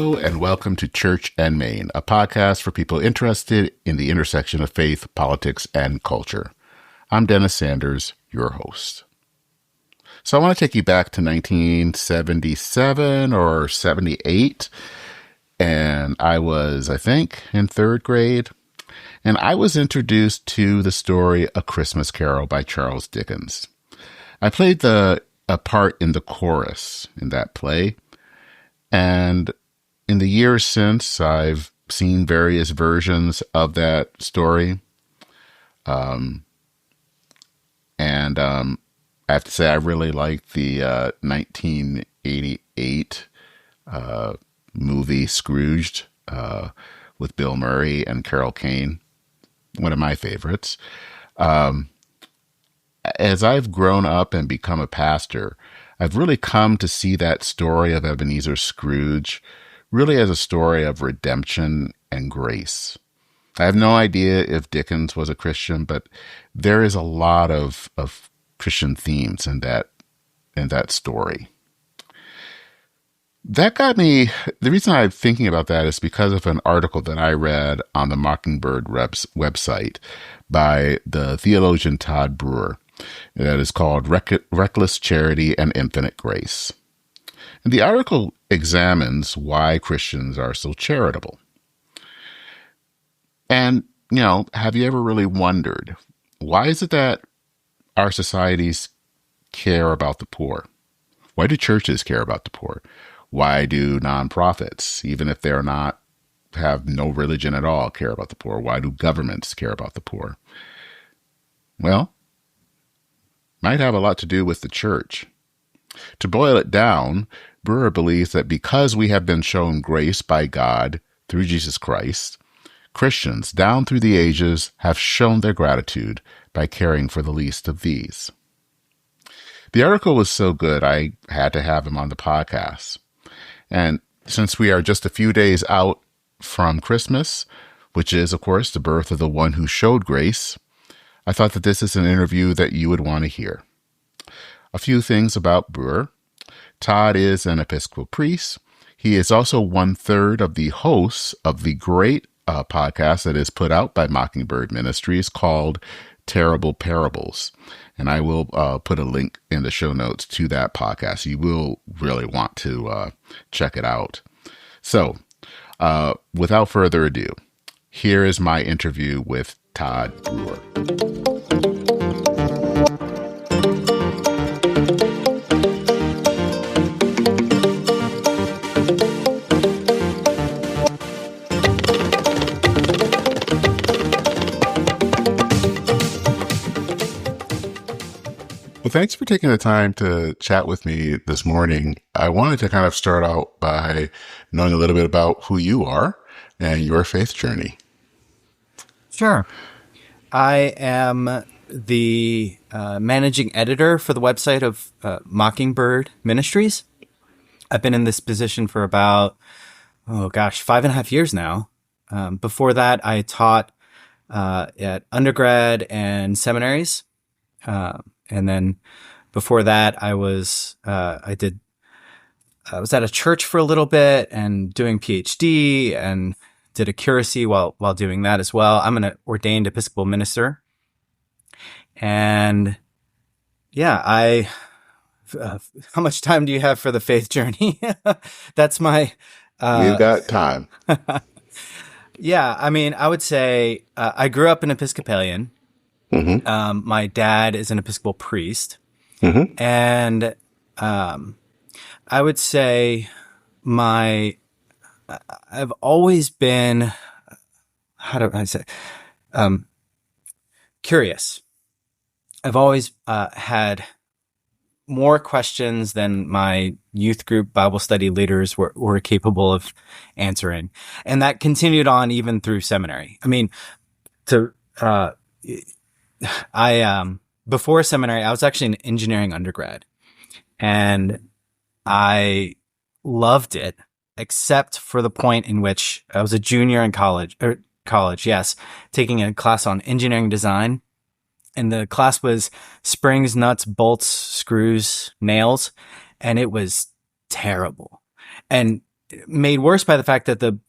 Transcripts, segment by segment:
Hello and welcome to Church and Main, a podcast for people interested in the intersection of faith, politics, and culture. I'm Dennis Sanders, your host. So I want to take you back to 1977 or 78, and I was, I think, in third grade, and I was introduced to the story A Christmas Carol by Charles Dickens. I played a part in the chorus in that play, and in the years since, I've seen various versions of that story. I have to say I really like the 1988 movie Scrooged with Bill Murray and Carol Kane, one of my favorites. As I've grown up and become a pastor, I've really come to see that story of Ebenezer Scrooge really as a story of redemption and grace. I have no idea if Dickens was a Christian, but there is a lot of Christian themes in that story. That got me, the reason I'm thinking about that is because of an article that I read on the Mockingbird website by the theologian Todd Brewer that is called Reckless Charity and Infinite Grace. And the article examines why Christians are so charitable. And, have you ever really wondered, why is it that our societies care about the poor? Why do churches care about the poor? Why do nonprofits, even if they're not, have no religion at all, care about the poor? Why do governments care about the poor? Well, might have a lot to do with the church. To boil it down, Brewer believes that because we have been shown grace by God through Jesus Christ, Christians down through the ages have shown their gratitude by caring for the least of these. The article was so good, I had to have him on the podcast. And since we are just a few days out from Christmas, which is, of course, the birth of the one who showed grace, I thought that this is an interview that you would want to hear. A few things about Brewer. Todd is an Episcopal priest. He is also 1/3 of the hosts of the great podcast that is put out by Mockingbird Ministries called Terrible Parables. And I will put a link in the show notes to that podcast. You will really want to check it out. So, without further ado, here is my interview with Todd Brewer. Well, thanks for taking the time to chat with me this morning. I wanted to kind of start out by knowing a little bit about who you are and your faith journey. Sure. I am the managing editor for the website of Mockingbird Ministries. I've been in this position for about, 5.5 years now. Before that, I taught at undergrad and seminaries. And then before that, I was at a church for a little bit and doing PhD and did a curacy while doing that as well. I'm an ordained Episcopal minister. And yeah, how much time do you have for the faith journey? That's my, We've got time. Yeah. I mean, I would say, I grew up an Episcopalian. Mm-hmm. My dad is an Episcopal priest. Mm-hmm. And, I would say I've always been, how do I say, curious. I've always, had more questions than my youth group Bible study leaders were capable of answering. And that continued on even through seminary. I mean, before seminary, I was actually an engineering undergrad, and I loved it, except for the point in which I was a junior in college, yes, taking a class on engineering design. And the class was springs, nuts, bolts, screws, nails, and it was terrible. And made worse by the fact that the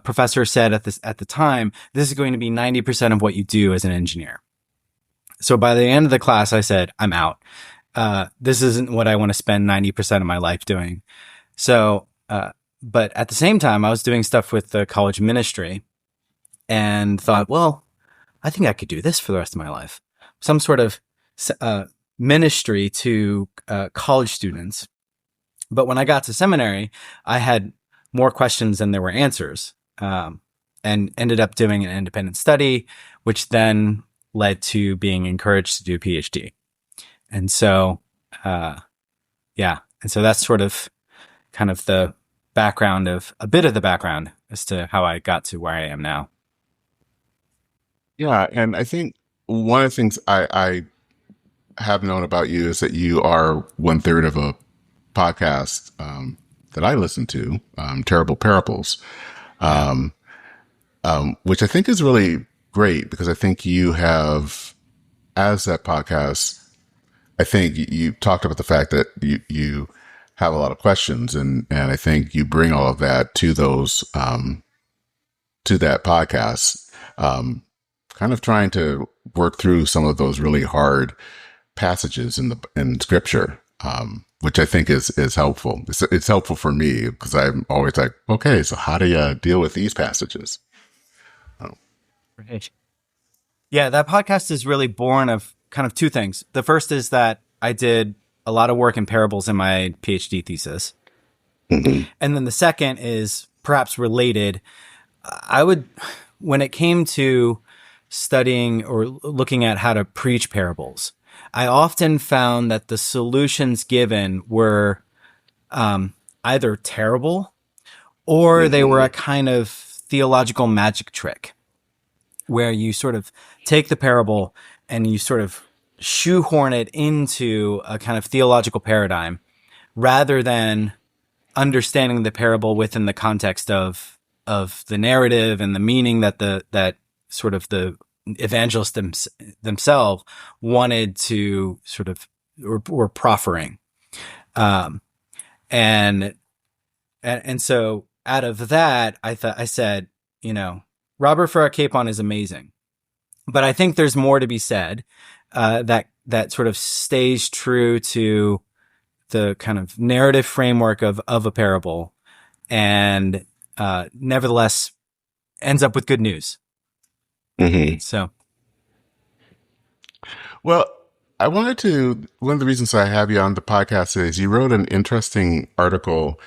professor said at the time, this is going to be 90% of what you do as an engineer. So by the end of the class, I said, I'm out. This isn't what I want to spend 90% of my life doing. So, but at the same time, I was doing stuff with the college ministry and thought, well, I think I could do this for the rest of my life. Some sort of ministry to college students. But when I got to seminary, I had more questions than there were answers, and ended up doing an independent study, which then led to being encouraged to do a PhD. And so, yeah. And so that's sort of kind of the background of a bit of the background as to how I got to where I am now. Yeah. And I think one of the things I have known about you is that you are 1/3 of a podcast that I listen to, Terrible Parables, which I think is really great because I think you have, as that podcast, I think you talked about the fact that you have a lot of questions, and I think you bring all of that to those to that podcast, kind of trying to work through some of those really hard passages in Scripture, which I think is helpful. It's helpful for me because I'm always like, okay, so how do you deal with these passages? Right. Yeah, that podcast is really born of kind of two things. The first is that I did a lot of work in parables in my PhD thesis. Mm-hmm. And then the second is perhaps related. When it came to studying or looking at how to preach parables, I often found that the solutions given were either terrible or they were a kind of theological magic trick where you sort of take the parable and you sort of shoehorn it into a kind of theological paradigm rather than understanding the parable within the context of the narrative and the meaning that that sort of the evangelists themselves wanted to sort of were proffering. And so out of that, I said, Robert Farrar Capon is amazing, but I think there's more to be said, that sort of stays true to the kind of narrative framework of a parable and, nevertheless ends up with good news. Mm-hmm. So, well, one of the reasons I have you on the podcast is you wrote an interesting article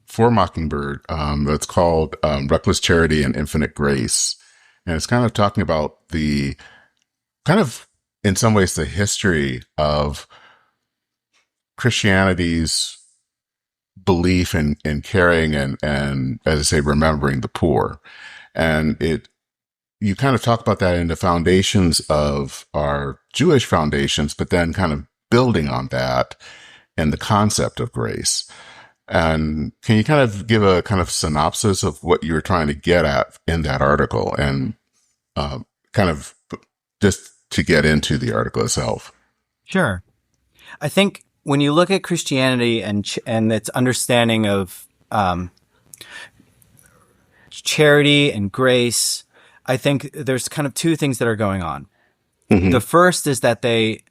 for Mockingbird that's called Reckless Charity and Infinite Grace. And it's kind of talking about the kind of, in some ways, the history of Christianity's belief in caring and, as I say, remembering the poor. And you kind of talk about that in the foundations of our Jewish foundations, but then kind of building on that and the concept of grace. And can you kind of give a kind of synopsis of what you were trying to get at in that article and kind of just to get into the article itself? Sure. I think when you look at Christianity and its understanding of charity and grace, I think there's kind of two things that are going on. Mm-hmm. The first is that they,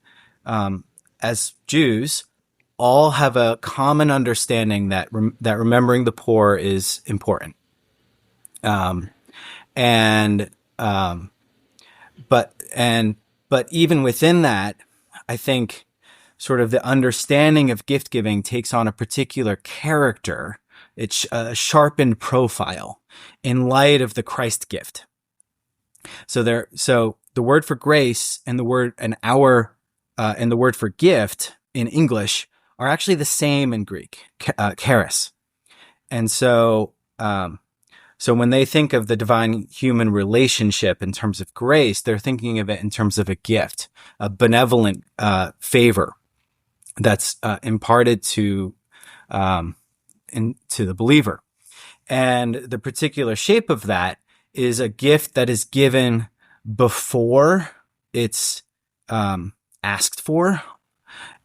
as Jews, all have a common understanding that remembering the poor is important. But even within that, I think sort of the understanding of gift giving takes on a particular character. It's a sharpened profile in light of the Christ gift. So the word for grace and the word for gift in English are actually the same in Greek, charis. And so when they think of the divine human relationship in terms of grace, they're thinking of it in terms of a gift, a benevolent favor that's imparted to the believer. And the particular shape of that is a gift that is given before it's asked for,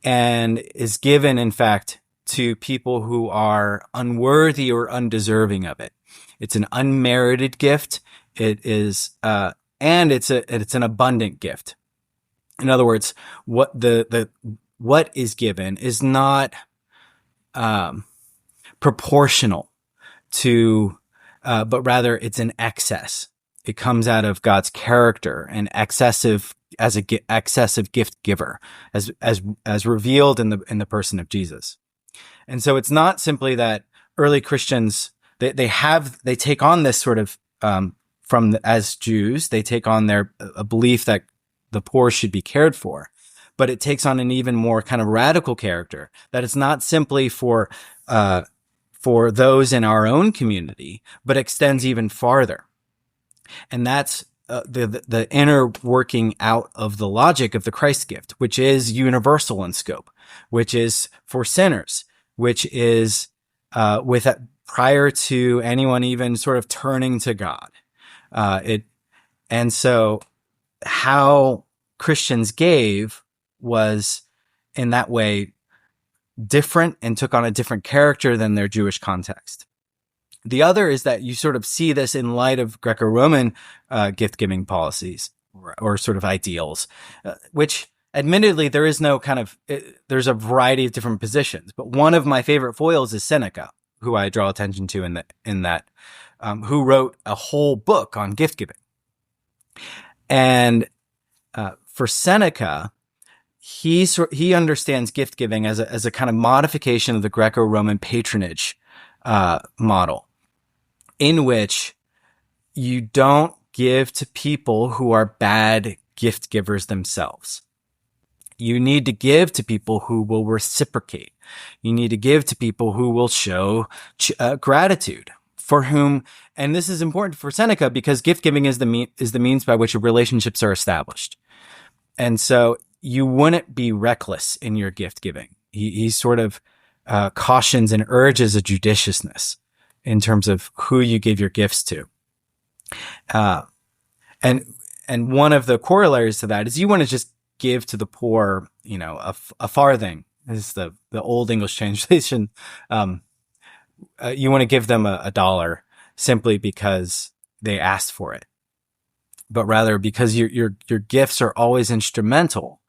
and is given, in fact, to people who are unworthy or undeserving of it. It's an unmerited gift. It is, and it's an abundant gift. In other words, what what is given is not proportional to, but rather it's an excess. It comes out of God's character and excessive gift giver, as revealed in the person of Jesus. And so it's not simply that early Christians they take on this sort of as Jews, they take on a belief that the poor should be cared for, but it takes on an even more kind of radical character, that it's not simply for those in our own community, but extends even farther. And that's the inner working out of the logic of the Christ gift, which is universal in scope, which is for sinners, which is prior to anyone even sort of turning to God. And so how Christians gave was in that way different and took on a different character than their Jewish context. The other is that you sort of see this in light of Greco-Roman gift-giving policies or sort of ideals, which admittedly there is no kind of, there's a variety of different positions. But one of my favorite foils is Seneca, who I draw attention to in that, who wrote a whole book on gift-giving. And for Seneca, he understands gift-giving as a kind of modification of the Greco-Roman patronage model, in which you don't give to people who are bad gift givers themselves. You need to give to people who will reciprocate. You need to give to people who will show gratitude, for whom, and this is important for Seneca because gift giving is the means by which relationships are established. And so you wouldn't be reckless in your gift giving. He sort of cautions and urges a judiciousness in terms of who you give your gifts to. And one of the corollaries to that is you want to just give to the poor, a farthing. This is the old English translation. You want to give them a dollar simply because they asked for it, but rather because your gifts are always instrumental.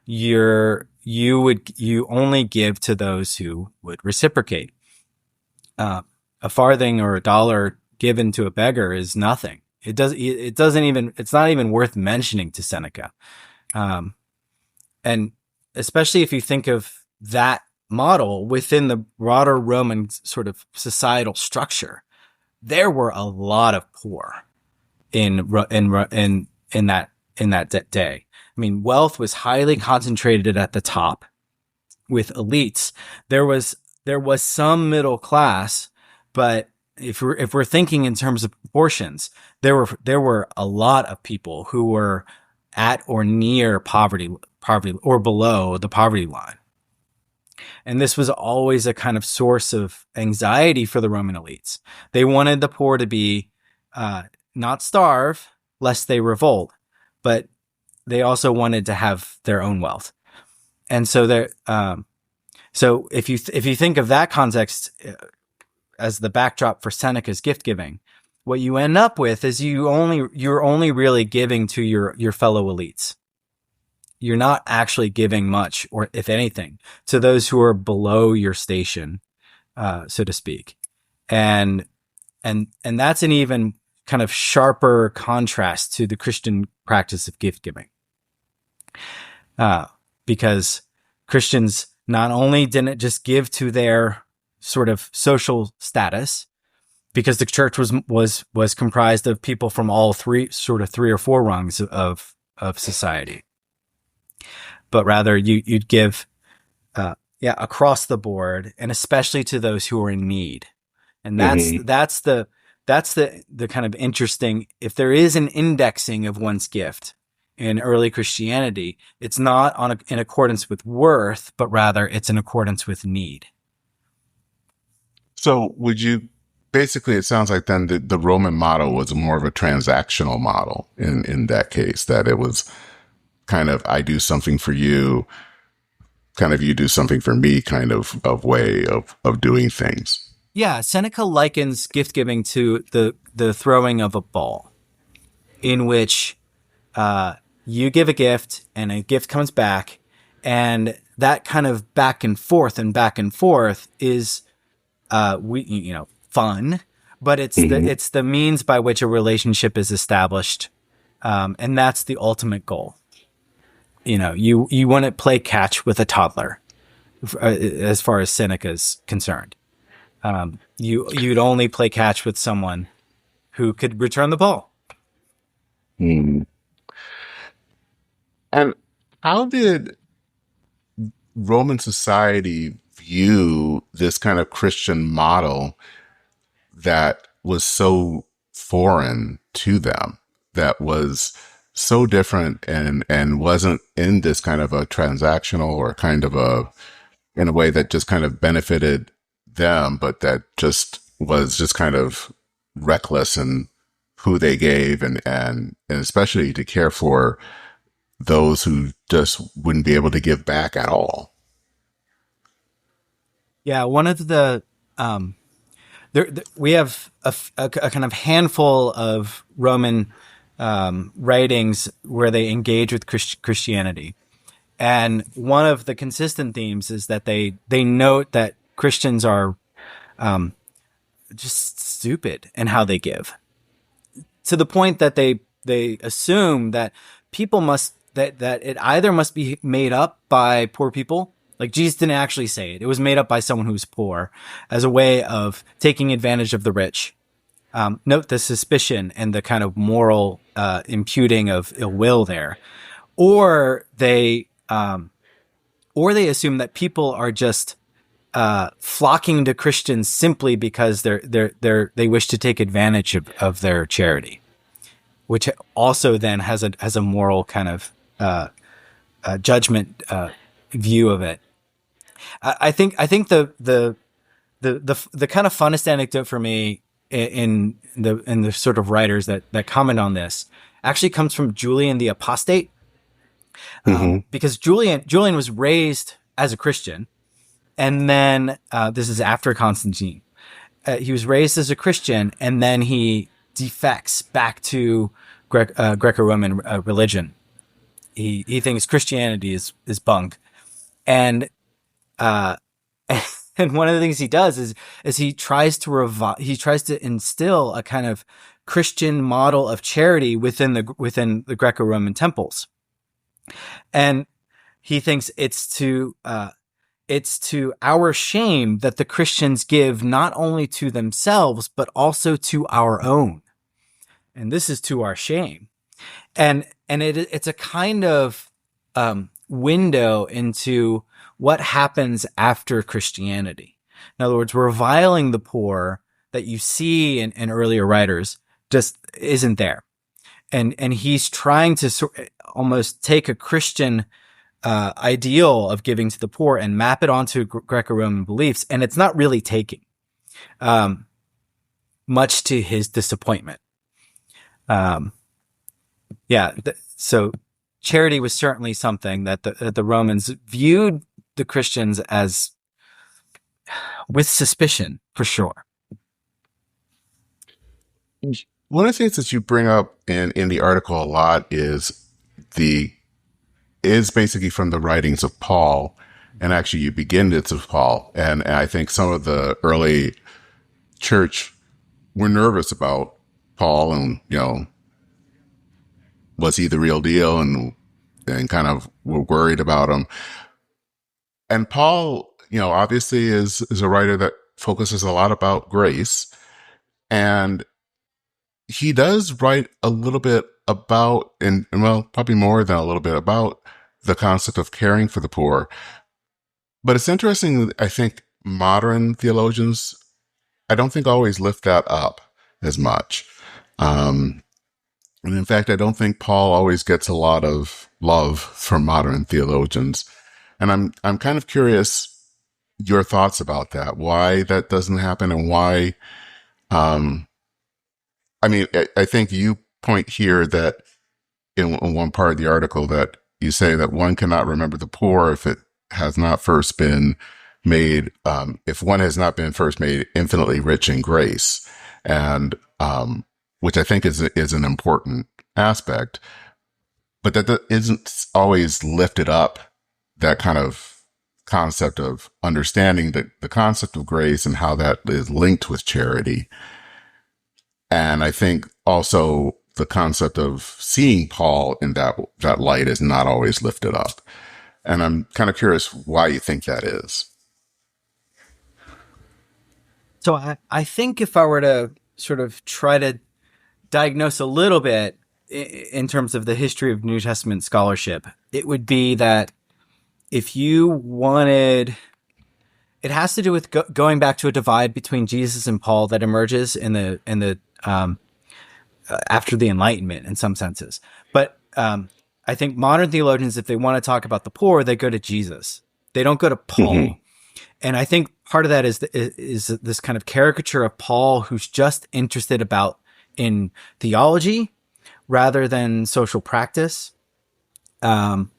You only give to those who would reciprocate. A farthing or a dollar given to a beggar is nothing. It's not even worth mentioning to Seneca. And especially if you think of that model within the broader Roman sort of societal structure, there were a lot of poor in that day. I mean, wealth was highly concentrated at the top with elites. There was some middle class, but if we're thinking in terms of proportions, there were a lot of people who were at or near poverty or below the poverty line. And this was always a kind of source of anxiety for the Roman elites. They wanted the poor to be not starve lest they revolt, but they also wanted to have their own wealth. And so so if you think of that context as the backdrop for Seneca's gift giving, what you end up with is you're only really giving to your fellow elites. You're not actually giving much, or if anything, to those who are below your station, so to speak. And that's an even kind of sharper contrast to the Christian practice of gift giving. Because Christians not only didn't just give to their sort of social status, because the church was comprised of people from all three or four rungs of society, but rather you'd give, across the board, and especially to those who are in need. And that's the kind of interesting, if there is an indexing of one's gift in early Christianity, it's not in accordance with worth, but rather it's in accordance with need. So basically, it sounds like then the Roman model was more of a transactional model in that case, that it was kind of, I do something for you, kind of you do something for me kind of way of doing things. Yeah, Seneca likens gift giving to the throwing of a ball, in which you give a gift and a gift comes back, and that kind of back and forth is fun, but it's the means by which a relationship is established, and that's the ultimate goal. You wouldn't play catch with a toddler, as far as Seneca's concerned. You'd only play catch with someone who could return the ball. Mm. And how did Roman society view this kind of Christian model that was so foreign to them, that was so different and wasn't in this kind of a transactional or kind of in a way that just kind of benefited them, but that just was just kind of reckless in who they gave and especially to care for those who just wouldn't be able to give back at all. Yeah, one of we have a kind of handful of Roman writings where they engage with Christianity. And one of the consistent themes is that they note that Christians are just stupid in how they give, to the point that they assume that people that it either must be made up by poor people. Like, Jesus didn't actually say it. It was made up by someone who's poor as a way of taking advantage of the rich. Note the suspicion and the kind of moral imputing of ill will there. Or they assume that people are just flocking to Christians simply because they wish to take advantage of their charity, which also then has a moral kind of judgment view of it. I think the kind of funnest anecdote for me in the sort of writers that comment on this actually comes from Julian the Apostate, because Julian was raised as a Christian, and then this is after Constantine. He was raised as a Christian, and then he defects back to Greco-Roman religion. He thinks Christianity is bunk, and and one of the things he does is he tries to instill a kind of Christian model of charity within the Greco-Roman temples, and he thinks it's to our shame that the Christians give not only to themselves but also to our own, and this is to our shame, and it's a kind of window into what happens after Christianity. In other words, reviling the poor that you see in earlier writers just isn't there. And he's trying to almost take a Christian ideal of giving to the poor and map it onto Greco-Roman beliefs. And it's not really taking, much to his disappointment. So charity was certainly something that the Romans viewed the Christians as with suspicion, for sure. One of the things that you bring up in the article a lot is basically from the writings of Paul, and actually you begin it with Paul, and I think some of the early church were nervous about Paul, and was he the real deal, and kind of were worried about him. And Paul, obviously is a writer that focuses a lot about grace, and he does write a little bit about, and well, probably more than a little bit about the concept of caring for the poor. But it's interesting, I think modern theologians, I don't think always lift that up as much. And in fact, I don't think Paul always gets a lot of love from modern theologians. And I'm kind of curious your thoughts about that, why that doesn't happen, and why, I think you point here that in one part of the article that you say that one cannot remember the poor if it has not first been made, if one has not been first made infinitely rich in grace, and which I think is an important aspect, but that isn't always lifted up. That kind of concept of understanding the concept of grace and how that is linked with charity. And I think also the concept of seeing Paul in that light is not always lifted up. And I'm kind of curious why you think that is. So I think if I were to sort of try to diagnose a little bit in terms of the history of New Testament scholarship, it would be that if you wanted, it has to do with going back to a divide between Jesus and Paul that emerges in the after the Enlightenment in some senses. But I think modern theologians, if they want to talk about the poor, they go to Jesus. They don't go to Paul. Mm-hmm. And I think part of that is this kind of caricature of Paul, who's just interested in theology rather than social practice, and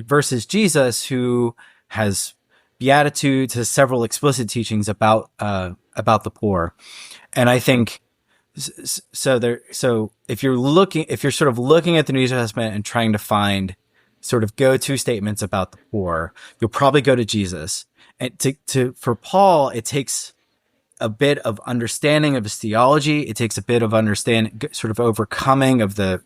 versus Jesus, who has beatitudes, has several explicit teachings about the poor. And I think so if you're sort of looking at the New Testament and trying to find sort of go-to statements about the poor, you'll probably go to Jesus. And for Paul, it takes a bit of understanding of his theology. It takes a bit of understanding, sort of overcoming of the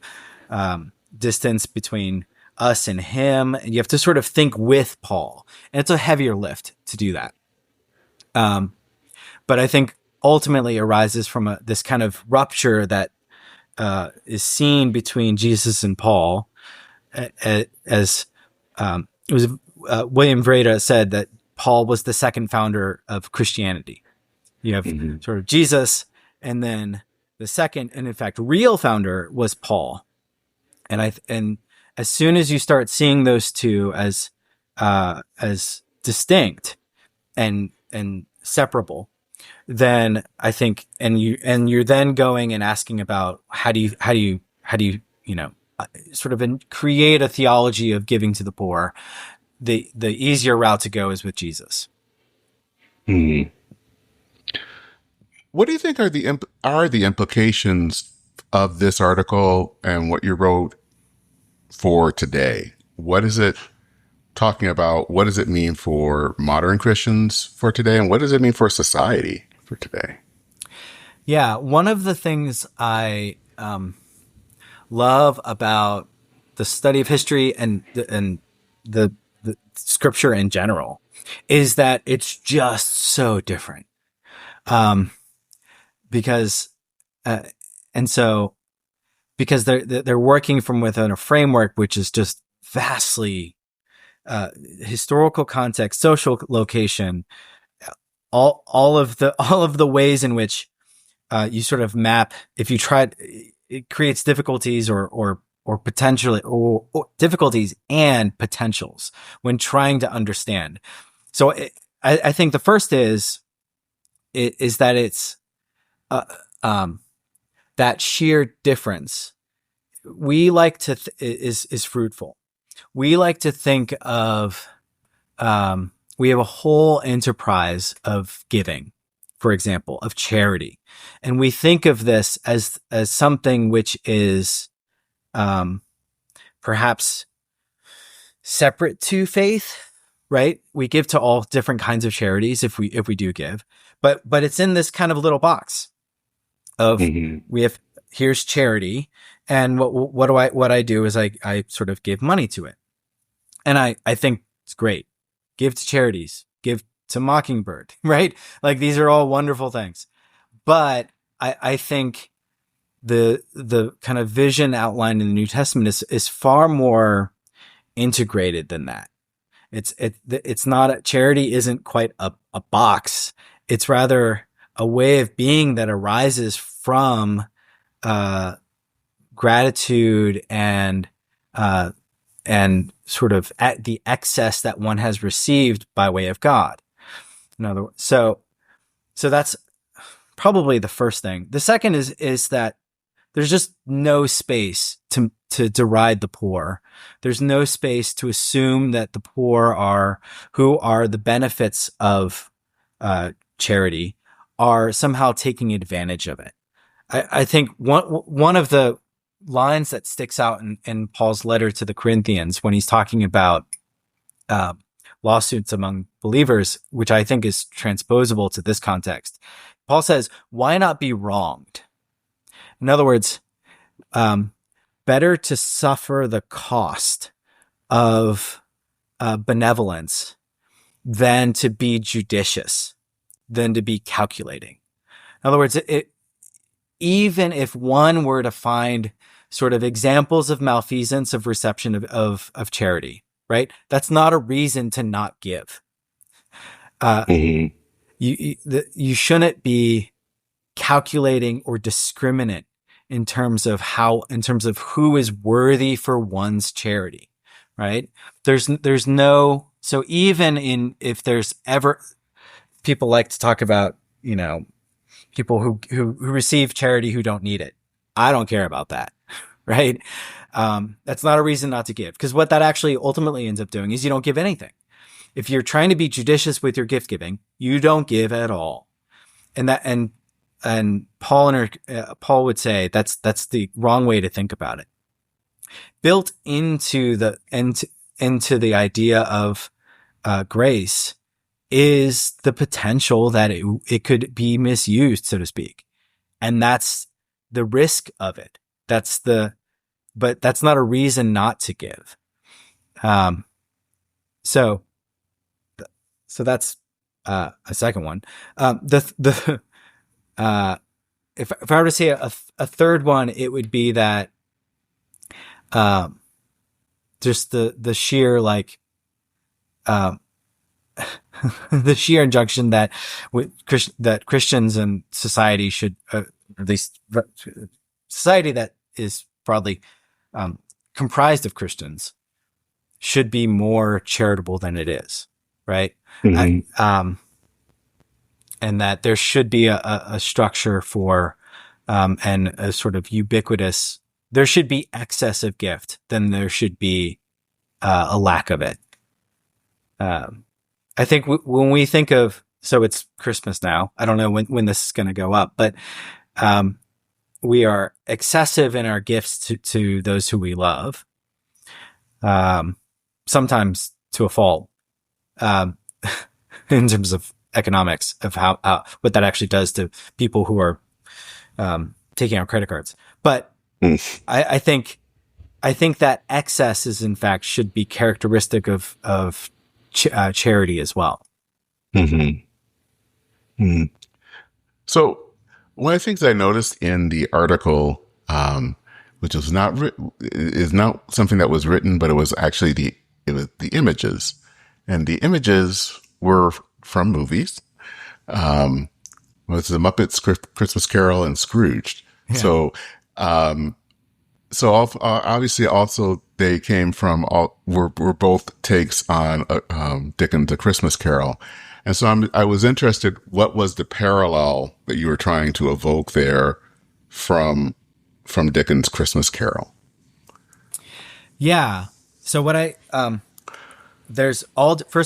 distance between us and him. And you have to sort of think with Paul. And it's a heavier lift to do that. But I think ultimately arises from this kind of rupture that is seen between Jesus and Paul. As it was William Vreda said that Paul was the second founder of Christianity. You have mm-hmm. sort of Jesus, and then the second, and in fact, real founder was Paul. And as soon as you start seeing those two as distinct and separable, then I think, and you're then going and asking about how do you sort of create a theology of giving to the poor. The easier route to go is with Jesus. Hmm. What do you think are the implications of this article and what you wrote for today? What is it talking about? What does it mean for modern Christians for today? And what does it mean for society for today? Yeah, one of the things I love about the study of history and the scripture in general is that it's just so different. Because they're working from within a framework which is just vastly historical context, social location, all of the ways in which you sort of map. If you try, it creates difficulties or potentially or difficulties and potentials when trying to understand. So I think the first is that it's that sheer difference we like to is fruitful. We like to think of we have a whole enterprise of giving, for example, of charity, and we think of this as something which is perhaps separate to faith, right? We give to all different kinds of charities if we do give, but it's in this kind of little box of we have, here's charity, and what I do is I sort of give money to it, and I think it's great. Give to charities, give to Mockingbird, right? Like these are all wonderful things, but I think the kind of vision outlined in the New Testament is far more integrated than that. It's not charity isn't quite a box. It's rather a way of being that arises from gratitude and sort of at the excess that one has received by way of God. In other words, so that's probably the first thing. The second is that there's just no space to deride the poor. There's no space to assume that the poor who are the benefits of charity are somehow taking advantage of it. I think one of the lines that sticks out in Paul's letter to the Corinthians when he's talking about lawsuits among believers, which I think is transposable to this context. Paul says, "Why not be wronged?" In other words, better to suffer the cost of benevolence than to be judicious, than to be calculating. In other words, even if one were to find sort of examples of malfeasance of reception of charity, right? That's not a reason to not give. You shouldn't be calculating or discriminate in terms of who is worthy for one's charity, right? There's no, so even if there's ever, people like to talk about, people who receive charity who don't need it. I don't care about that, right? That's not a reason not to give, because what that actually ultimately ends up doing is you don't give anything. If you're trying to be judicious with your gift giving, you don't give at all. And Paul would say that's the wrong way to think about it. Built into the idea of grace is the potential that it could be misused, so to speak, and that's the risk of it. But that's not a reason not to give. So that's a second one. If I were to say a third one, it would be that just the sheer the sheer injunction that Christians and society should, at least society that is broadly comprised of Christians, should be more charitable than it is, right? Mm-hmm. And that there should be a structure for and a sort of ubiquitous. There should be excess of gift than there should be a lack of it. I think when we think of, so it's Christmas now. I don't know when this is going to go up, but we are excessive in our gifts to those who we love. Sometimes to a fault, in terms of economics of how what that actually does to people who are taking out credit cards. But I think that excess is in fact should be characteristic of charity as well. Mm-hmm. Mm-hmm. So one of the things I noticed in the article, which is not something that was written, but it was actually the images, and the images were from movies. It was The Muppets, Christmas Carol, and Scrooged. Yeah. So obviously also they came from were both takes on Dickens' A Christmas Carol. And so I was interested, what was the parallel that you were trying to evoke there from Dickens' Christmas Carol? Yeah. So first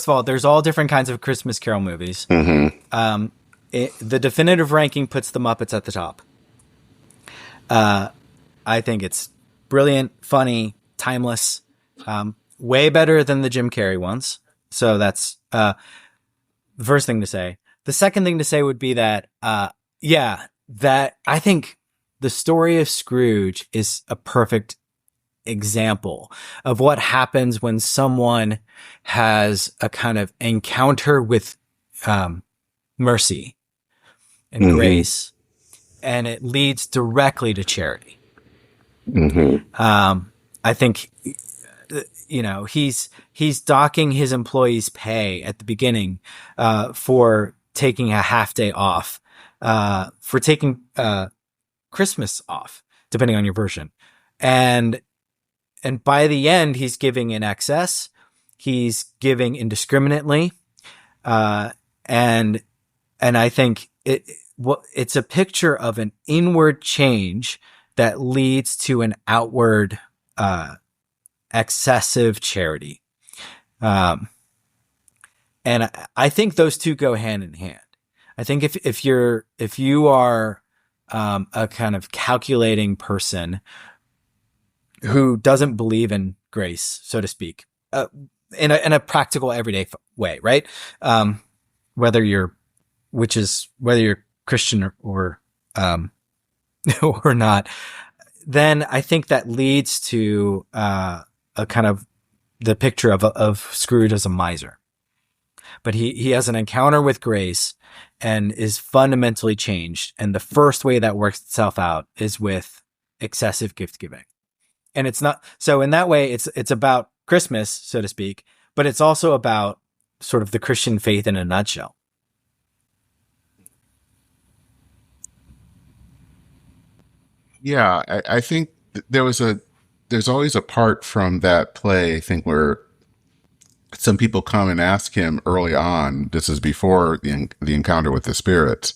of all, there's all different kinds of Christmas Carol movies. Mm-hmm. The definitive ranking puts the Muppets at the top. I think it's brilliant, funny, timeless, way better than the Jim Carrey ones. So that's the first thing to say. The second thing to say would be that, that I think the story of Scrooge is a perfect example of what happens when someone has a kind of encounter with mercy and mm-hmm. grace, and it leads directly to charity. Mm-hmm. I think, he's docking his employees' pay at the beginning for taking a half day off, for taking Christmas off, depending on your version. And by the end, he's giving in excess. He's giving indiscriminately. And I think it's a picture of an inward change that leads to an outward excessive charity. And I think those two go hand in hand. I think if you are a kind of calculating person who doesn't believe in grace, so to speak, in a practical everyday way, right? Whether you're Christian or or not, then I think that leads to a kind of the picture of Scrooge as a miser. But he has an encounter with grace and is fundamentally changed. And the first way that works itself out is with excessive gift giving. And it's not, so in that way, it's about Christmas, so to speak, but it's also about sort of the Christian faith in a nutshell. Yeah, I think there's always a part from that play, I think, where some people come and ask him early on, this is before the encounter with the spirits,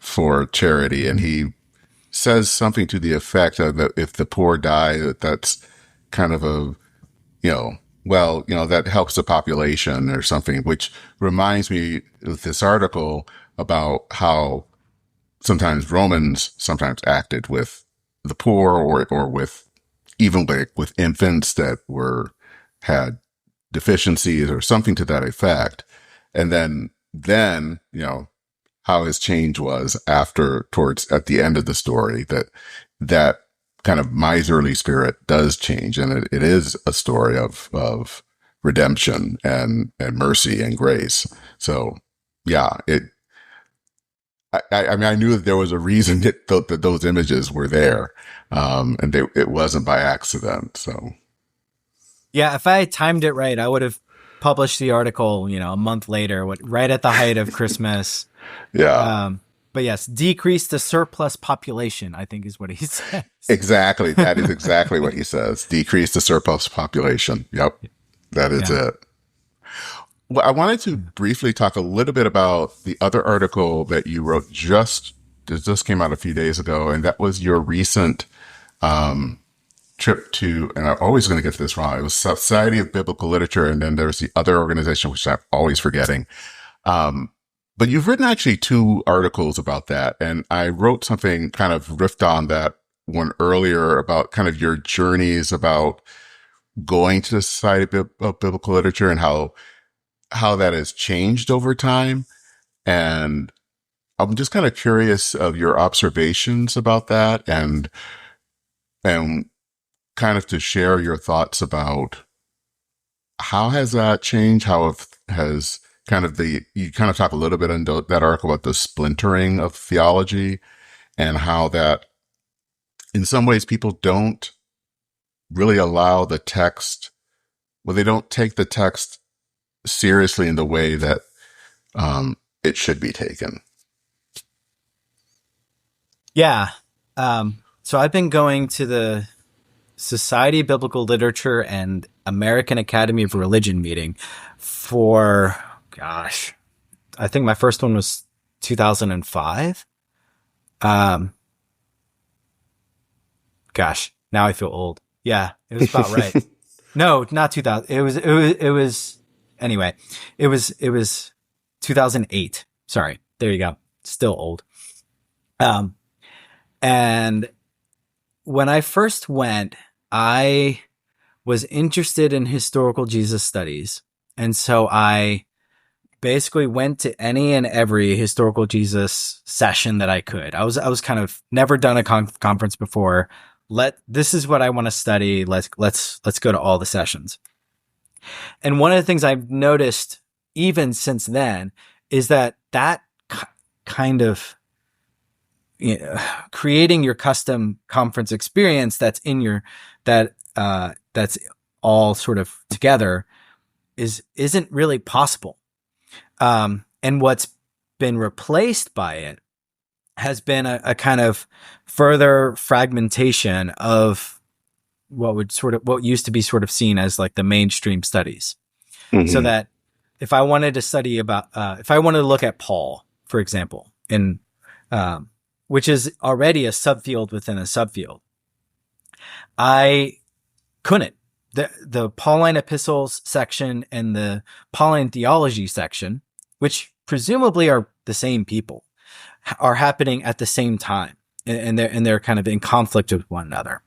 for charity. And he says something to the effect of that if the poor die, that's kind of that helps the population or something, which reminds me of this article about how sometimes Romans sometimes acted with the poor or with even with infants that had deficiencies or something to that effect. And then, how his change was at the end of the story, that kind of miserly spirit does change. And it is a story of redemption and mercy and grace. So yeah, I mean, I knew that there was a reason that those images were there. And it wasn't by accident. So. Yeah, if I had timed it right, I would have published the article, a month later, right at the height of Christmas. Yeah. But yes, decrease the surplus population, I think is what he says. Exactly. That is exactly what he says. Decrease the surplus population. Yep. That is it. Well, I wanted to briefly talk a little bit about the other article that you wrote it just came out a few days ago, and that was your recent trip to, and I'm always going to get this wrong, it was Society of Biblical Literature, and then there's the other organization, which I'm always forgetting. But you've written actually 2 articles about that, and I wrote something kind of riffed on that one earlier about kind of your journeys about going to the Society of Biblical Literature and how that has changed over time. And I'm just kind of curious of your observations about that and kind of to share your thoughts about how has that changed? How has you kind of talk a little bit in that article about the splintering of theology and how that in some ways people don't really allow the text, they don't take the text seriously in the way that it should be taken. Yeah. So I've been going to the Society of Biblical Literature and American Academy of Religion meeting for, I think my first one was 2005. Now I feel old. Yeah, it was about right. No, not 2000. It was anyway. It was 2008. Sorry. There you go. Still old. And when I first went, I was interested in historical Jesus studies. And so I basically went to any and every historical Jesus session that I could. I was kind of never done a conference before. This is what I want to study. Let's go to all the sessions. And one of the things I've noticed even since then is that kind of creating your custom conference experience that's all sort of together isn't really possible. And what's been replaced by it has been a kind of further fragmentation of what used to be sort of seen as like the mainstream studies. Mm-hmm. So that if I wanted to study if I wanted to look at Paul, for example, in which is already a subfield within a subfield. I couldn't. The Pauline epistles section and the Pauline theology section, which presumably are the same people, are happening at the same time, and they're kind of in conflict with one another.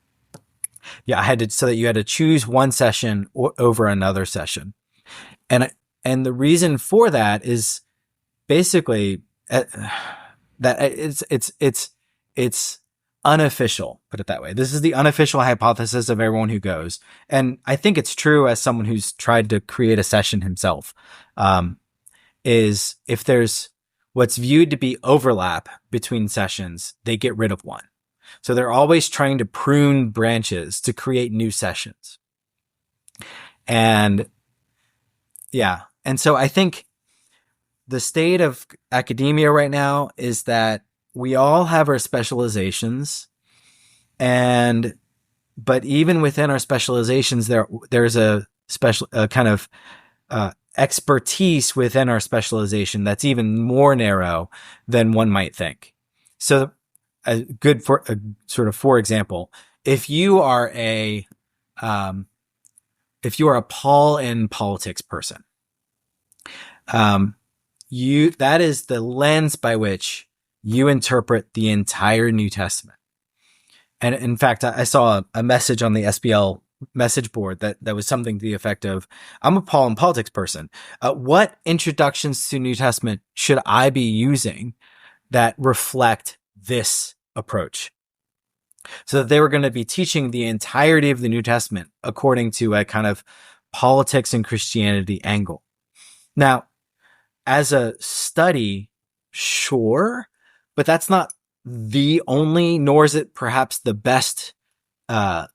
Yeah, so that you had to choose one session over another session, and the reason for that is basically that it's unofficial, put it that way. This is the unofficial hypothesis of everyone who goes. And I think it's true as someone who's tried to create a session himself, is if there's what's viewed to be overlap between sessions, they get rid of one. So they're always trying to prune branches to create new sessions. And yeah. And so I think the state of academia right now is that we all have our specializations, but even within our specializations, there's a special kind of expertise within our specialization that's even more narrow than one might think. So, for example, if you are a Paul in politics person, that is the lens by which you interpret the entire New Testament. And in fact, I saw a message on the SBL message board that was something to the effect of, I'm a Paul in politics person. What introductions to New Testament should I be using that reflect this approach? So that they were going to be teaching the entirety of the New Testament according to a kind of politics and Christianity angle. Now, as a study, sure, but that's not the only, nor is it perhaps the best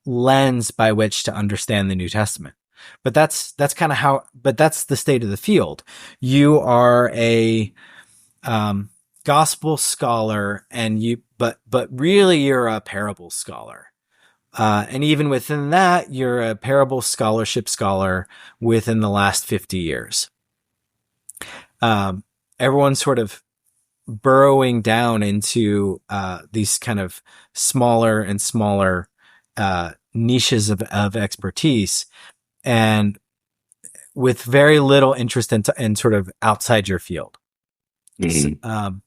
lens by which to understand the New Testament. But that's kind of but that's the state of the field. You are a gospel scholar, but really you're a parable scholar. And even within that, you're a parable scholarship scholar within the last 50 years. Everyone's sort of burrowing down into these kind of smaller and smaller niches of expertise, and with very little interest in sort of outside your field. Mm-hmm.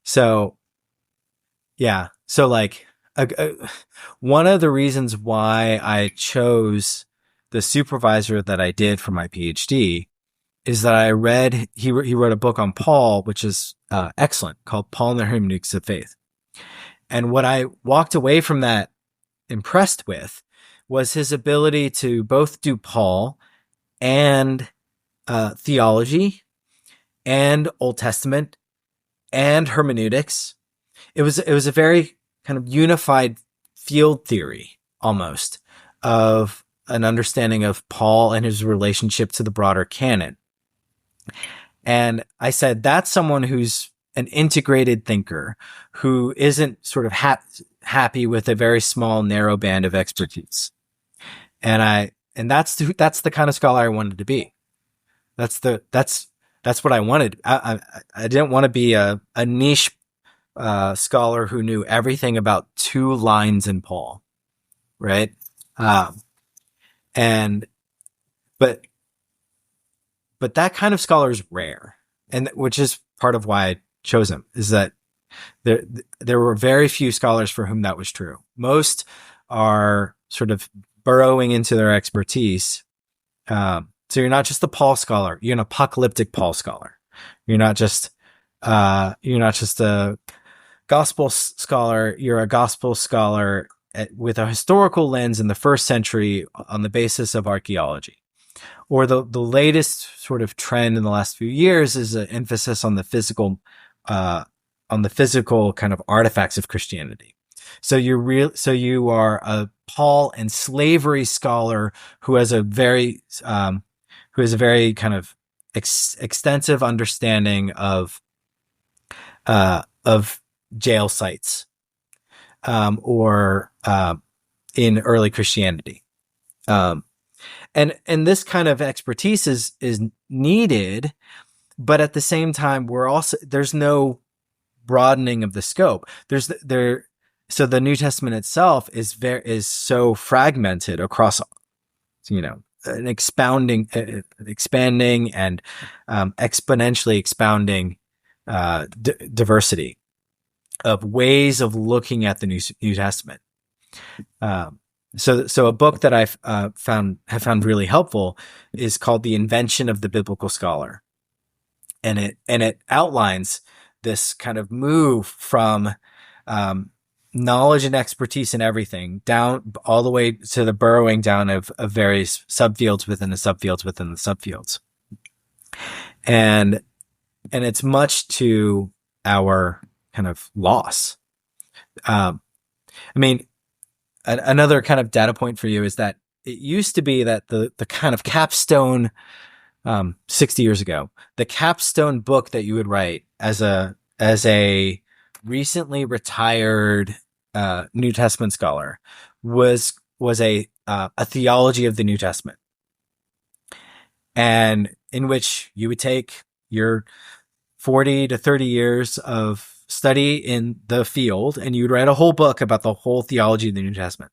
So like one of the reasons why I chose the supervisor that I did for my PhD is that I read, he wrote a book on Paul, which is excellent, called Paul and the Hermeneutics of Faith. And what I walked away from that impressed with was his ability to both do Paul and theology and Old Testament and hermeneutics. It was a very kind of unified field theory almost of an understanding of Paul and his relationship to the broader canon. And I said, that's someone who's an integrated thinker who isn't sort of happy with a very small, narrow band of expertise. And that's the kind of scholar I wanted to be. That's what I wanted. I didn't want to be a niche scholar who knew everything about 2 lines in Paul, right? But that kind of scholar is rare, and which is part of why I chose him, is that there were very few scholars for whom that was true. Most are sort of burrowing into their expertise. So you're not just a Paul scholar; you're an apocalyptic Paul scholar. You're not just a gospel scholar. You're a gospel scholar with a historical lens in the first century on the basis of archaeology. Or the latest sort of trend in the last few years is an emphasis on the physical kind of artifacts of Christianity. So you are a Paul and slavery scholar who has a very kind of extensive understanding of jail sites, or in early Christianity. And this kind of expertise is needed, but at the same time, there's no broadening of the scope. So the New Testament itself is so fragmented across, an expanding and exponentially expounding diversity of ways of looking at the New Testament. So a book that I've found really helpful is called The Invention of the Biblical Scholar, and it outlines this kind of move from knowledge and expertise in everything down all the way to the burrowing down of various subfields within the subfields within the subfields, and it's much to our kind of loss. Another kind of data point for you is that it used to be that the kind of capstone, 60 years ago, the capstone book that you would write as a recently retired New Testament scholar was a theology of the New Testament, and in which you would take your 40 to 30 years of study in the field, and you'd write a whole book about the whole theology of the New Testament.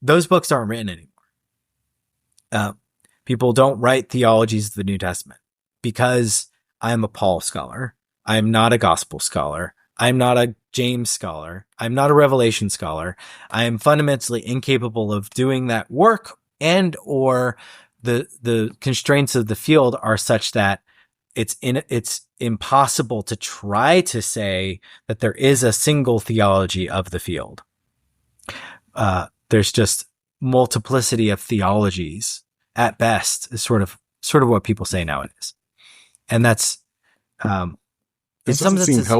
Those books aren't written anymore. People don't write theologies of the New Testament because I'm a Paul scholar. I'm not a gospel scholar. I'm not a James scholar. I'm not a Revelation scholar. I am fundamentally incapable of doing that work, and or the constraints of the field are such that it's impossible to try to say that there is a single theology of the field. There's just multiplicity of theologies at best, is sort of what people say nowadays, and that's in some senses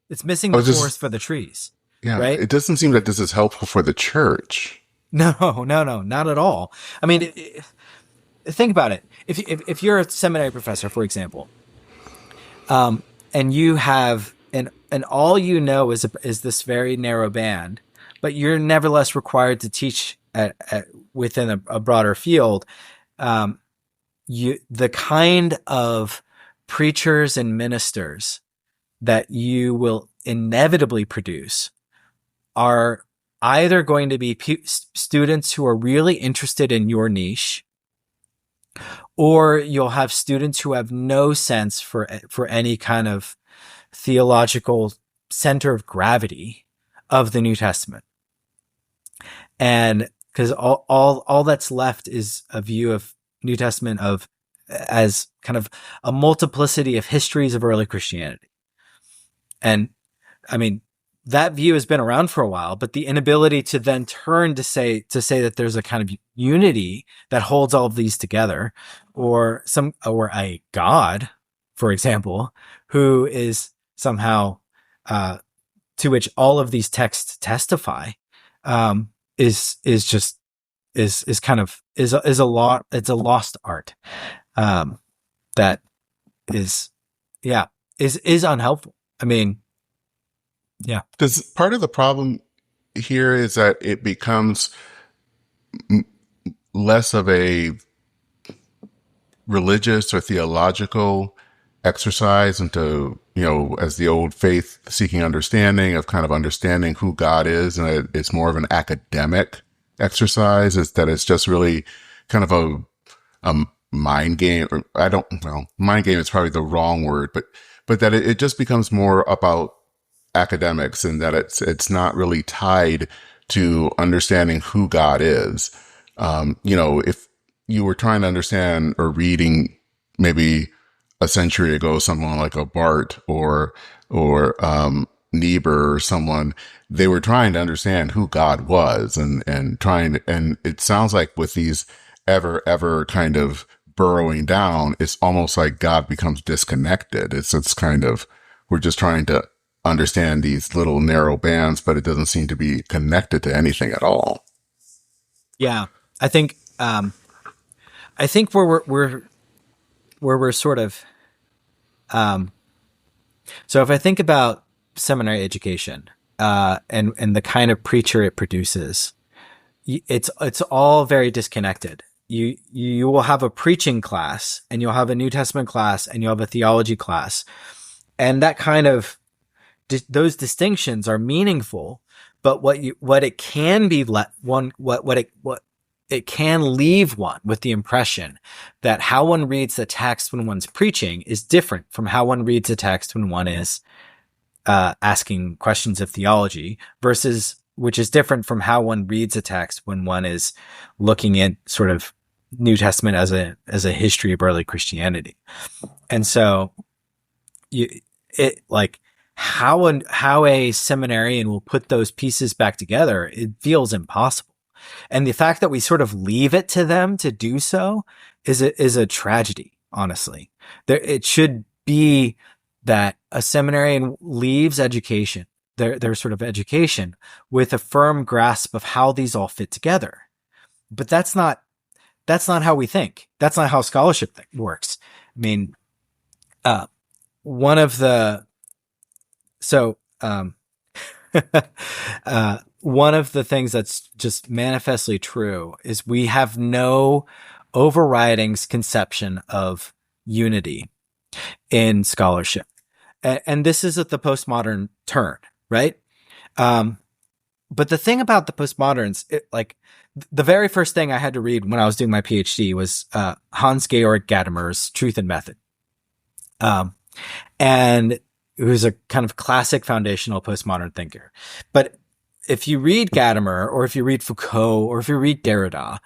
it's missing the forest for the trees. Yeah, right. It doesn't seem that this is helpful for the church. No, not at all. I mean, think about it. If you're a seminary professor, for example, and you have and all you know is this very narrow band, but you're nevertheless required to teach within a broader field. The kind of preachers and ministers that you will inevitably produce are either going to be students who are really interested in your niche, or you'll have students who have no sense for any kind of theological center of gravity of the New Testament. And because all that's left is a view of New Testament as kind of a multiplicity of histories of early Christianity. And I mean, that view has been around for a while, but the inability to then turn to say that there's a kind of unity that holds all of these together, or a God, for example, who is somehow to which all of these texts testify, is a lost art that is unhelpful. I mean, yeah. Does part of the problem here is that it becomes less of a religious or theological exercise into, as the old faith seeking understanding of kind of understanding who God is, and it's more of an academic exercise? Is that it's just really kind of a mind game, or mind game is probably the wrong word, but that it just becomes more about academics, and that it's not really tied to understanding who God is. If you were trying to understand or reading maybe a century ago someone like a Barth or Niebuhr or someone, they were trying to understand who God was, and it sounds like with these ever kind of burrowing down, it's almost like God becomes disconnected. It's kind of, we're just trying to understand these little narrow bands, but it doesn't seem to be connected to anything at all. Yeah, I think where we're sort of, so if I think about seminary education, and the kind of preacher it produces, it's all very disconnected. You will have a preaching class, and you'll have a New Testament class, and you'll have a theology class, and that kind of those distinctions are meaningful, but what it can be what it can leave one with the impression that how one reads the text when one's preaching is different from how one reads a text when one is asking questions of theology, versus which is different from how one reads a text when one is looking at sort of New Testament as a history of early Christianity. And so how a seminarian will put those pieces back together, it feels impossible. And the fact that we sort of leave it to them to do so is a tragedy, honestly. It should be that a seminarian leaves education, their sort of education, with a firm grasp of how these all fit together. But that's not how we think. That's not how scholarship works. I mean, one of the things that's just manifestly true is we have no overriding conception of unity in scholarship. And this is at the postmodern turn, right? But the thing about the postmoderns, the very first thing I had to read when I was doing my PhD was Hans-Georg Gadamer's Truth and Method. And it was a kind of classic foundational postmodern thinker. But if you read Gadamer, or if you read Foucault, or if you read Derrida,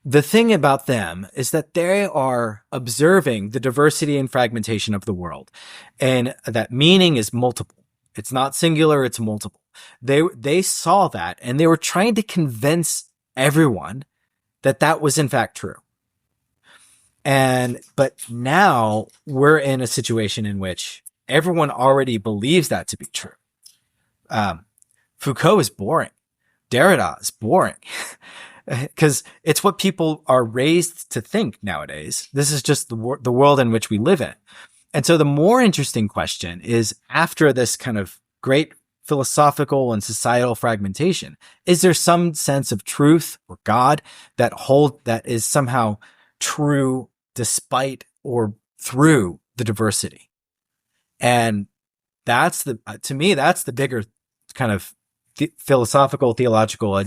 the thing about them is that they are observing the diversity and fragmentation of the world, and that meaning is multiple. It's not singular, it's multiple. They saw that, and they were trying to convince everyone that was in fact true. But now we're in a situation in which everyone already believes that to be true. Foucault is boring. Derrida is boring. Because it's what people are raised to think nowadays. This is just the world in which we live in. And so the more interesting question is, after this kind of great philosophical and societal fragmentation, is there some sense of truth or God that is somehow true despite or through the diversity? And to me, that's the bigger kind of philosophical, theological,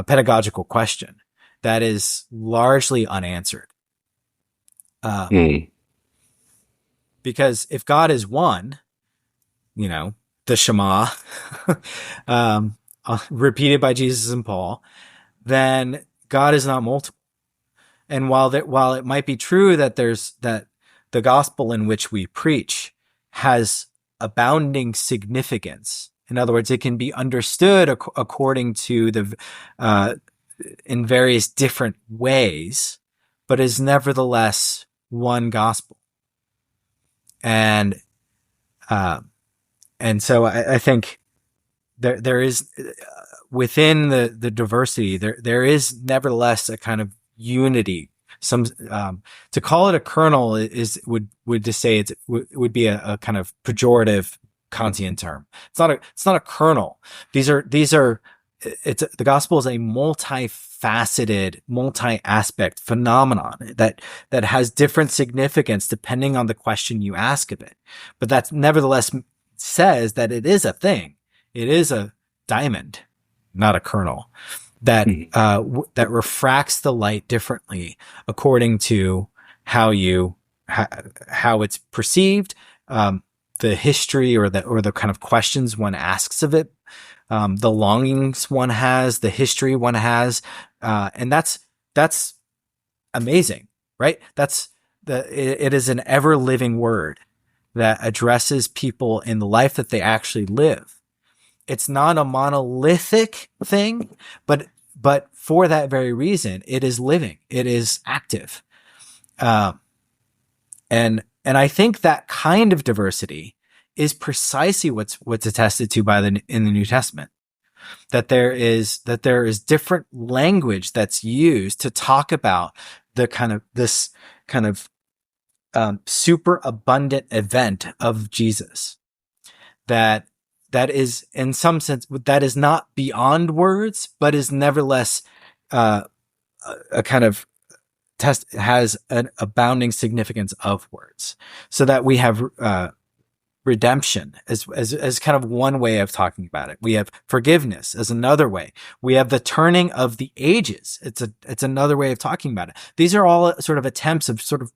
pedagogical question that is largely unanswered. Because if God is one, the Shema, repeated by Jesus and Paul, then God is not multiple. And while it might be true that the gospel in which we preach has abounding significance, in other words, it can be understood according to in various different ways, but is nevertheless one gospel. And so I think there is within the diversity, there is nevertheless a kind of unity. Some to call it a kernel would just say it would be a kind of pejorative Kantian term. It's not a kernel. The gospel is a multifaceted, multi-aspect phenomenon that has different significance depending on the question you ask of it. But that nevertheless says that it is a thing. It is a diamond, not a kernel, that refracts the light differently according to how it's perceived, the history or the kind of questions one asks of it, the longings one has, the history one has, and that's amazing, right? It is an ever living word that addresses people in the life that they actually live. It's not a monolithic thing, but for that very reason, it is living. It is active, and I think that kind of diversity is precisely what's attested to in the New Testament. That there is different language that's used to talk about this kind of super abundant event of Jesus. That is, in some sense, that is not beyond words, but is nevertheless a kind of has an abounding significance of words, so that we have redemption as kind of one way of talking about it. We have forgiveness as another way. We have the turning of the ages. It's another way of talking about it. These are all sort of attempts of sort of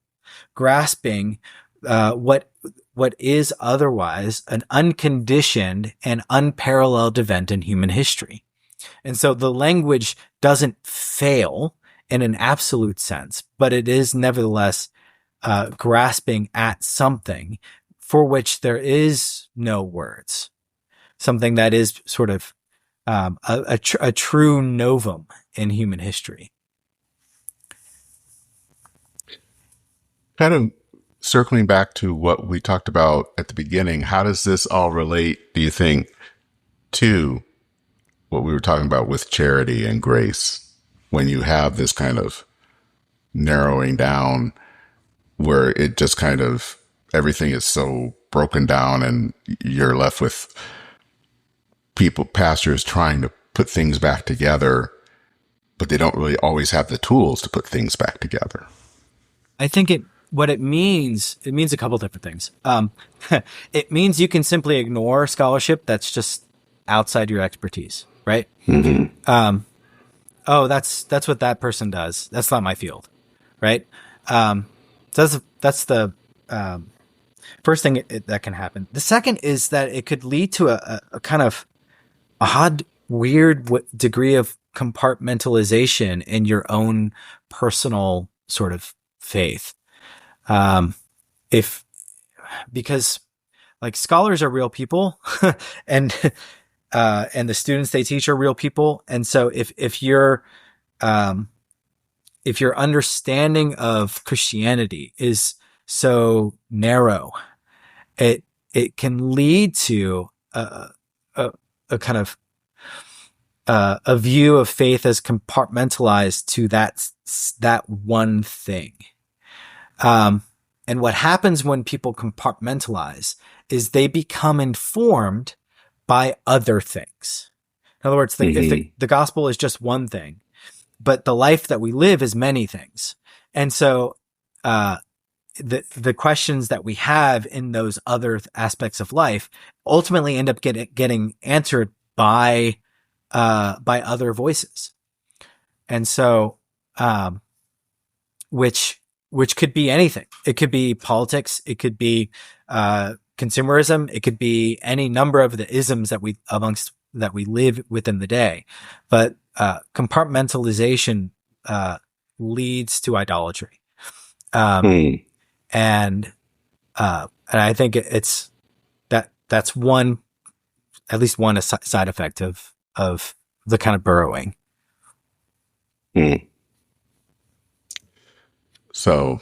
grasping what is otherwise an unconditioned and unparalleled event in human history. And so the language doesn't fail in an absolute sense, but it is nevertheless grasping at something for which there is no words, something that is sort of a true novum in human history. Kind of circling back to what we talked about at the beginning, how does this all relate, do you think, to what we were talking about with charity and grace, when you have this kind of narrowing down where it just kind of everything is so broken down and you're left with pastors trying to put things back together, but they don't really always have the tools to put things back together? I think what it means a couple different things. It means you can simply ignore scholarship that's just outside your expertise, right? Mm-hmm. Oh, that's what that person does. That's not my field, right? That's the first thing that can happen. The second is that it could lead to a kind of odd, weird degree of compartmentalization in your own personal sort of faith. Because like scholars are real people and the students they teach are real people. And so if your understanding of Christianity is so narrow, it can lead to a kind of a view of faith as compartmentalized to that one thing. And what happens when people compartmentalize is they become informed by other things. In other words, if the gospel is just one thing, but the life that we live is many things. And so, the questions that we have in those other aspects of life ultimately end up getting answered by other voices. And so, which could be anything. It could be politics. It could be, consumerism. It could be any number of the isms that we live within the day. But, compartmentalization, leads to idolatry. And I think that's one, at least one side effect of the kind of burrowing. So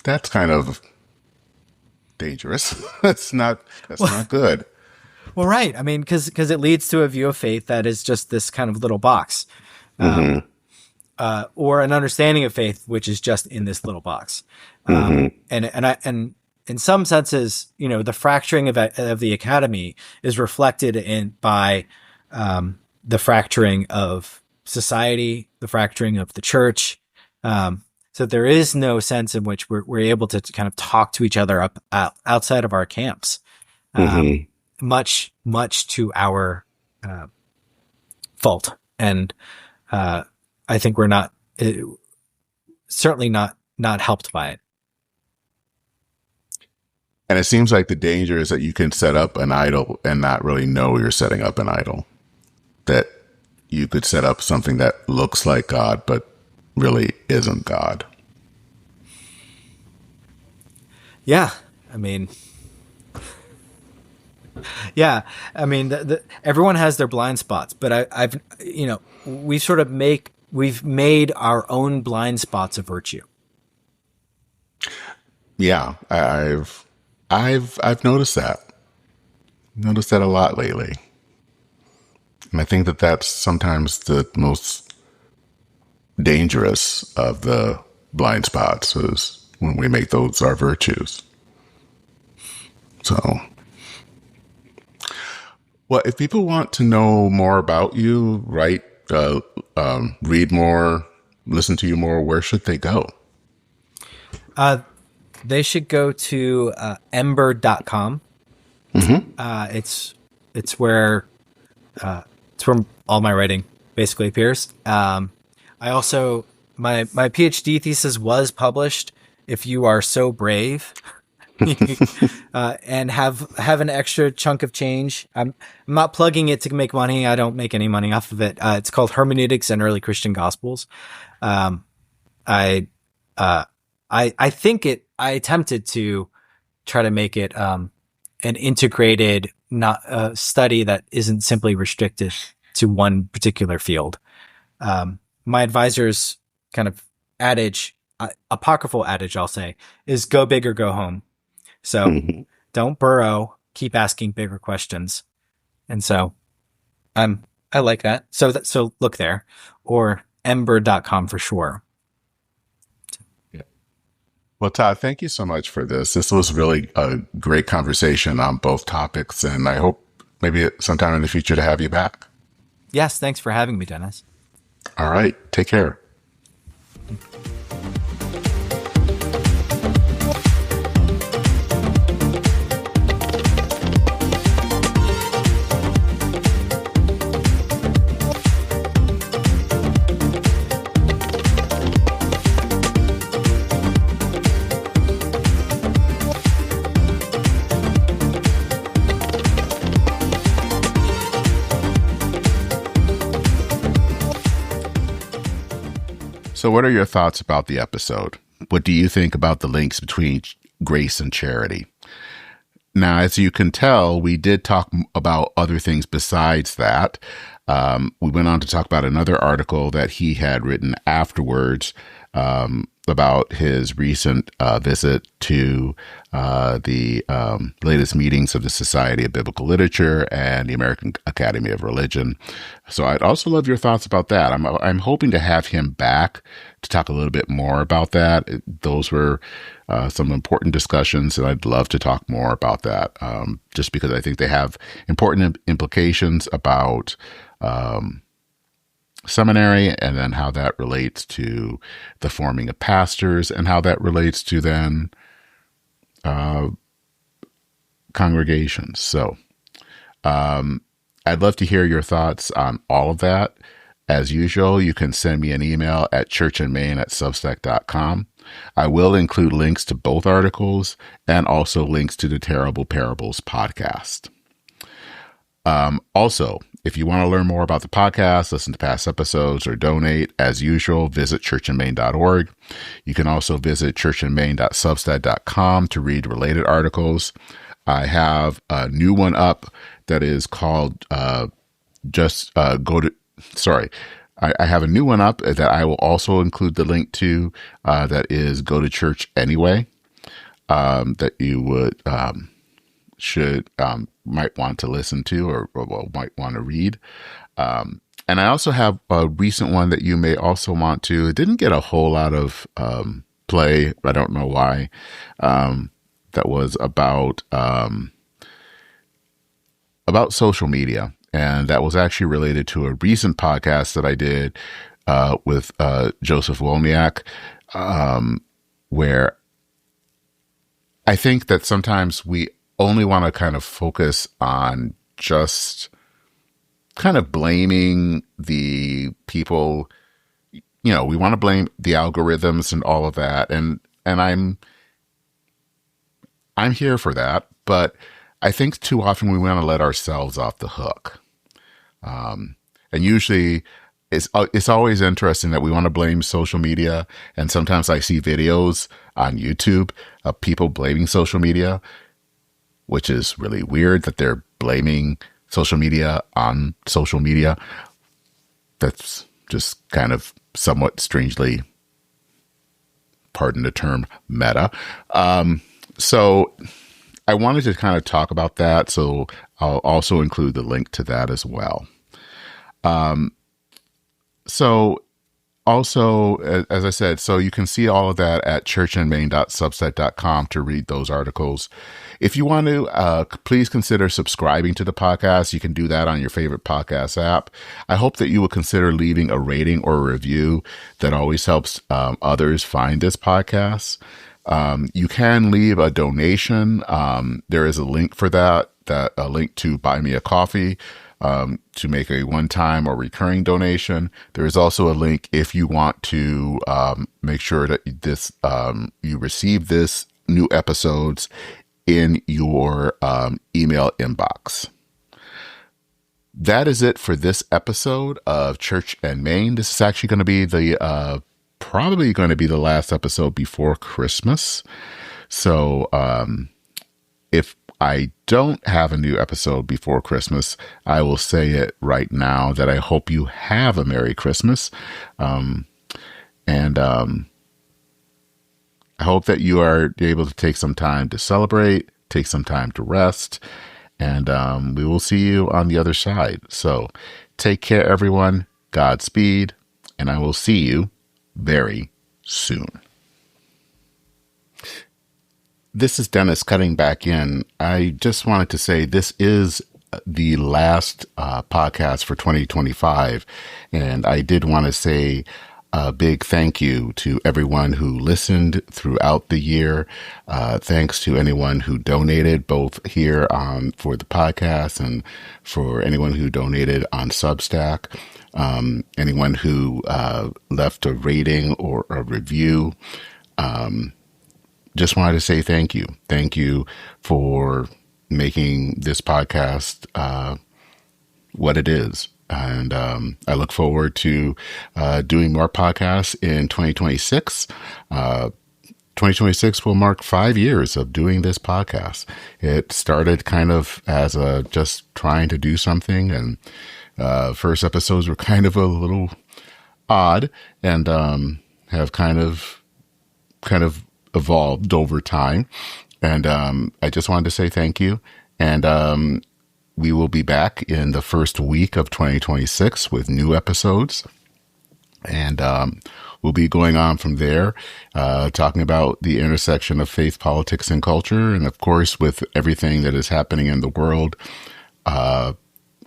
that's kind of dangerous. That's not good. Well, right. I mean, because it leads to a view of faith that is just this kind of little box, or an understanding of faith which is just in this little box. And in some senses, the fracturing of the academy is reflected by the fracturing of society, the fracturing of the church. So there is no sense in which we're able to kind of talk to each other outside of our camps. Much to our fault, and I think we're certainly not helped by it. And it seems like the danger is that you can set up an idol and not really know you're setting up an idol. That you could set up something that looks like God, but really isn't God. Yeah, I mean, everyone has their blind spots, but we've made our own blind spots a virtue. Yeah, I've noticed that. Noticed that a lot lately. And I think that that's sometimes the most dangerous of the blind spots, is when we make those our virtues. So, well, if people want to know more about you, read more, listen to you more, where should they go? They should go to ember.com. It's where all my writing basically appears. I also my PhD thesis was published. If you are so brave, and have an extra chunk of change, I'm not plugging it to make money. I don't make any money off of it. It's called Hermeneutics and Early Christian Gospels. I think I attempted to try to make it an integrated not study that isn't simply restricted to one particular field. My advisor's kind of adage, apocryphal adage, I'll say, is go big or go home. So don't burrow, keep asking bigger questions. And so I like that. So look there, or ember.com for sure. Yeah. Well, Todd, thank you so much for this. This was really a great conversation on both topics, and I hope maybe sometime in the future to have you back. Yes, thanks for having me, Dennis. All right. Take care. So what are your thoughts about the episode? What do you think about the links between grace and charity? Now, as you can tell, we did talk about other things besides that. We went on to talk about another article that he had written afterwards about his recent visit to the latest meetings of the Society of Biblical Literature and the American Academy of Religion. So I'd also love your thoughts about that. I'm hoping to have him back to talk a little bit more about that. Those were some important discussions, and I'd love to talk more about that, just because I think they have important implications about seminary, and then how that relates to the forming of pastors, and how that relates to then congregations. So I'd love to hear your thoughts on all of that. As usual, you can send me an email at churchandmain@substack.com. I will include links to both articles and also links to the Terrible Parables podcast. Also, if you want to learn more about the podcast, listen to past episodes, or donate, as usual, visit churchandmain.org. You can also visit churchandmain.substack.com to read related articles. I have a new one up that is called I have a new one up that I will also include the link to, that is Go to Church Anyway, that you would might want to listen to, or might want to read. And I also have a recent one that you may also want to. It didn't get a whole lot of play. I don't know why. That was about social media. And that was actually related to a recent podcast that I did with Joseph Wolniak, where I think that sometimes we only want to kind of focus on just kind of blaming the people. We want to blame the algorithms and all of that. And I'm here for that, but I think too often we want to let ourselves off the hook. And usually it's always interesting that we want to blame social media. And sometimes I see videos on YouTube of people blaming social media, which is really weird that they're blaming social media on social media. That's just kind of somewhat strangely, pardon the term, meta. So I wanted to kind of talk about that. So I'll also include the link to that as well. So also, as I said, so you can see all of that at churchandmain.substack.com to read those articles. If you want to, please consider subscribing to the podcast. You can do that on your favorite podcast app. I hope that you will consider leaving a rating or a review. That always helps others find this podcast. You can leave a donation. There is a link for that a link to buy me a coffee, to make a one-time or recurring donation. There is also a link if you want to make sure that you receive this new episodes in your email inbox. That is it for this episode of Church and Main. This is actually going to be probably going to be the last episode before Christmas. So if I don't have a new episode before Christmas, I will say it right now that I hope you have a Merry Christmas. And I hope that you are able to take some time to celebrate, take some time to rest, and we will see you on the other side. So take care, everyone. Godspeed, and I will see you very soon. This is Dennis cutting back in. I just wanted to say this is the last podcast for 2025, and I did want to say a big thank you to everyone who listened throughout the year. Thanks to anyone who donated, both here for the podcast and for anyone who donated on Substack. Anyone who left a rating or a review. Just wanted to say thank you. Thank you for making this podcast what it is. And I look forward to doing more podcasts in 2026. 2026 will mark 5 years of doing this podcast. It started kind of as just trying to do something, and first episodes were kind of a little odd, and have kind of evolved over time. And I just wanted to say thank you. And we will be back in the first week of 2026 with new episodes. And we'll be going on from there, talking about the intersection of faith, politics, and culture. And of course, with everything that is happening in the world,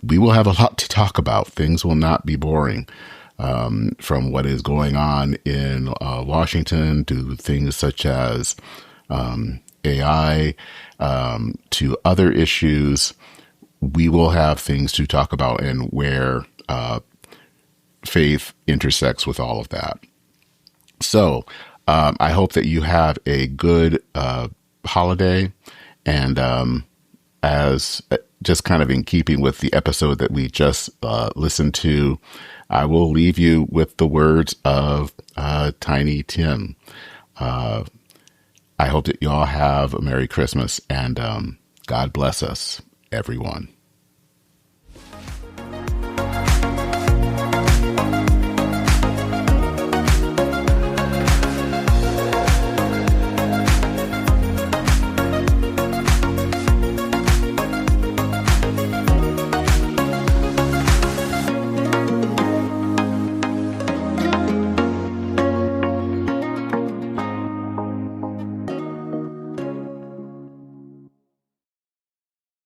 we will have a lot to talk about. Things will not be boring. From what is going on in Washington to things such as AI, to other issues, we will have things to talk about, and where faith intersects with all of that. So I hope that you have a good holiday, and as just kind of in keeping with the episode that we just listened to, I will leave you with the words of Tiny Tim. I hope that you all have a Merry Christmas, and God bless us, everyone.